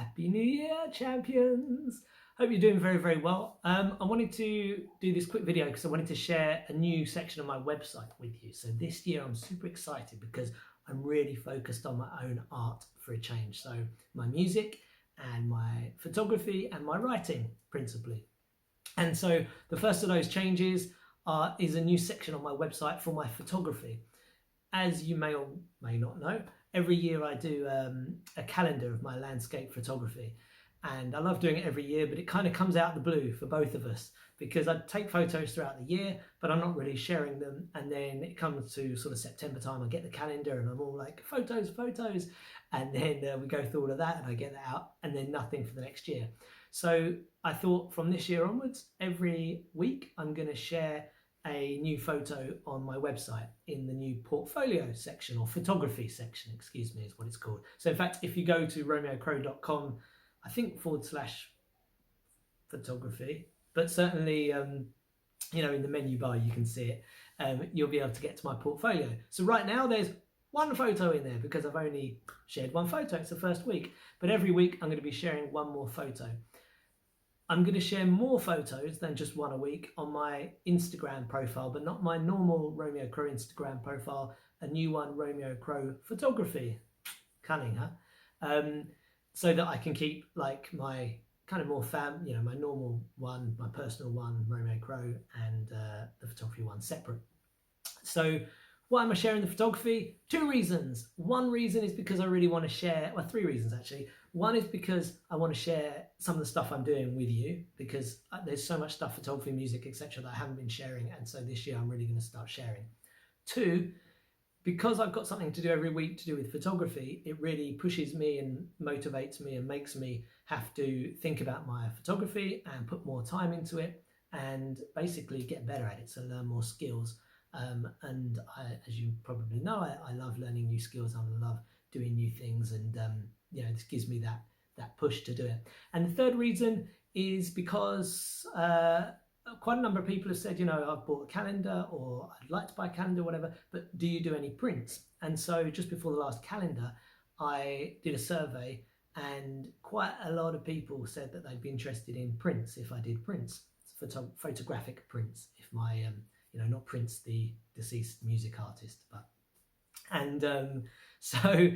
Happy New Year, champions! Hope you're doing very, very well. I wanted to do this quick video because I wanted to share a new section of my website with you. So this year I'm super excited because I'm really focused on my own art for a change. So my music and my photography and my writing principally. And so the first of those changes is a new section on my website for my photography. As you may or may not know, every year I do a calendar of my landscape photography, and I love doing it every year, but it kind of comes out of the blue for both of us because I take photos throughout the year, but I'm not really sharing them. And then it comes to sort of September time, I get the calendar and I'm all like, photos, photos. And then we go through all of that and I get that out, and then nothing for the next year. So I thought from this year onwards, every week I'm going to share a new photo on my website in the new portfolio section, or photography section, excuse me, is what it's called. So in fact, if you go to romeocrow.com, I think /photography, but certainly, in the menu bar, you can see it. You'll be able to get to my portfolio. So right now there's one photo in there because I've only shared one photo. It's the first week, but every week I'm going to be sharing one more photo. I'm going to share more photos than just one a week on my Instagram profile, but not my normal Romeo Crow Instagram profile, a new one, Romeo Crow Photography. Cunning, huh? So that I can keep like my kind of more my normal one, my personal one, Romeo Crow, and the photography one separate. So why am I sharing the photography? Two reasons. One reason is because I really want to share, well, three reasons actually. One is because I want to share some of the stuff I'm doing with you, because there's so much stuff, photography, music, etc., that I haven't been sharing, and so this year I'm really going to start sharing. Two, because I've got something to do every week to do with photography, it really pushes me and motivates me and makes me have to think about my photography and put more time into it and basically get better at it, so learn more skills. And as you probably know, I love learning new skills. I love doing new things, and this gives me that push to do it. And the third reason is because quite a number of people have said, I've bought a calendar, or I'd like to buy a calendar, whatever, but do you do any prints? And so just before the last calendar, I did a survey, and quite a lot of people said that they'd be interested in prints if I did prints, photographic prints, if my not Prince, the deceased music artist, but. And so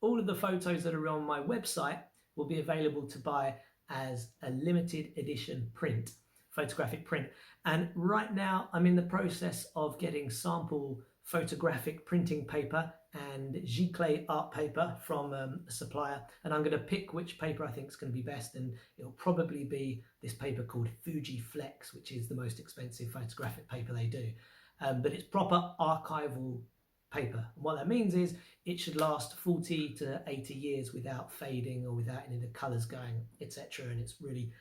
all of the photos that are on my website will be available to buy as a limited edition print, photographic print. And right now I'm in the process of getting sample photographic printing paper and giclée art paper from a supplier, and I'm going to pick which paper I think is going to be best, and it'll probably be this paper called Fuji Flex, which is the most expensive photographic paper they do, but it's proper archival paper. And what that means is it should last 40 to 80 years without fading or without any of the colours going, etc., and it's really,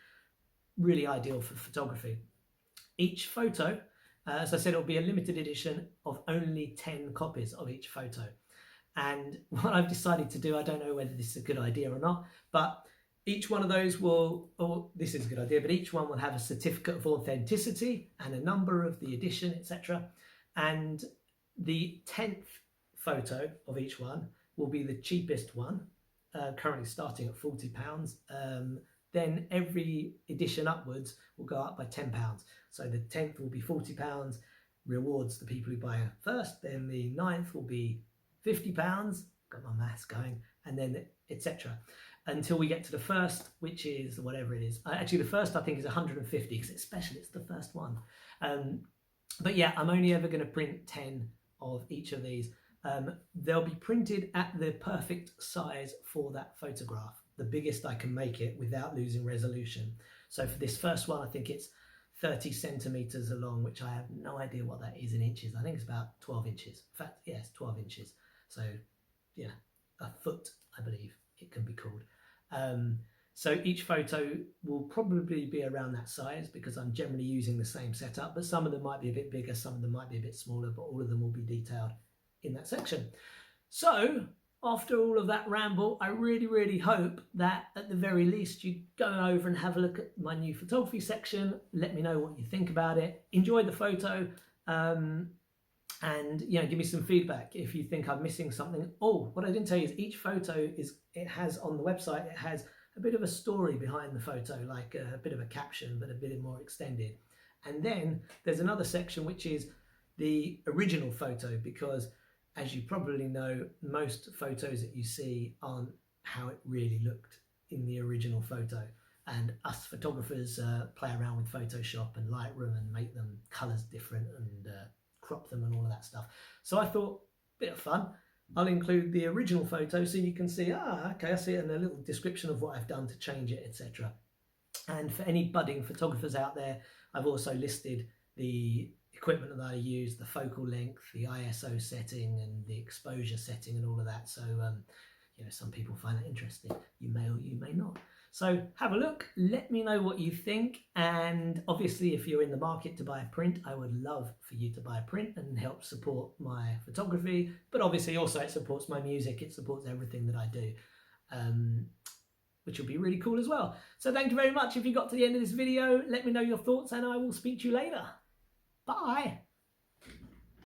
really ideal for photography. Each photo, as I said, it'll be a limited edition of only 10 copies of each photo. And what I've decided to do, I don't know whether this is a good idea or not, but each one of those this is a good idea, but each one will have a certificate of authenticity and a number of the edition, etc. And the 10th photo of each one will be the cheapest one, currently starting at £40. Then every edition upwards will go up by £10. So the 10th will be £40, rewards the people who buy first. Then the 9th will be £50, got my maths going, and then etc. Until we get to the first, which is whatever it is. Actually, the first I think is 150 because it's special, it's the first one. But yeah, I'm only ever going to print 10 of each of these. They'll be printed at the perfect size for that photograph, the biggest I can make it without losing resolution. So for this first one, I think it's 30 centimeters along, which I have no idea what that is in inches. I think it's about 12 inches. In fact, yes, 12 inches. So yeah, a foot, I believe it can be called. So each photo will probably be around that size because I'm generally using the same setup, but some of them might be a bit bigger, some of them might be a bit smaller, but all of them will be detailed in that section. So after all of that ramble, I really, really hope that at the very least you go over and have a look at my new photography section. Let me know what you think about it. Enjoy the photo. and give me some feedback if you think I'm missing something. Oh, what I didn't tell you is each photo it has on the website, it has a bit of a story behind the photo, like a bit of a caption, but a bit more extended. And then there's another section which is the original photo, because as you probably know, most photos that you see aren't how it really looked in the original photo. And us photographers play around with Photoshop and Lightroom and make them colours different and crop them and all of that stuff. So I thought, bit of fun, I'll include the original photo so you can see, okay, I see it, and a little description of what I've done to change it, etc. And for any budding photographers out there, I've also listed the equipment that I use, the focal length, the ISO setting, and the exposure setting, and all of that. So, some people find that interesting. You may or you may not. So have a look, let me know what you think, and obviously if you're in the market to buy a print, I would love for you to buy a print and help support my photography, but obviously also it supports my music, it supports everything that I do, which will be really cool as well. So thank you very much. If you got to the end of this video, let me know your thoughts and I will speak to you later. Bye.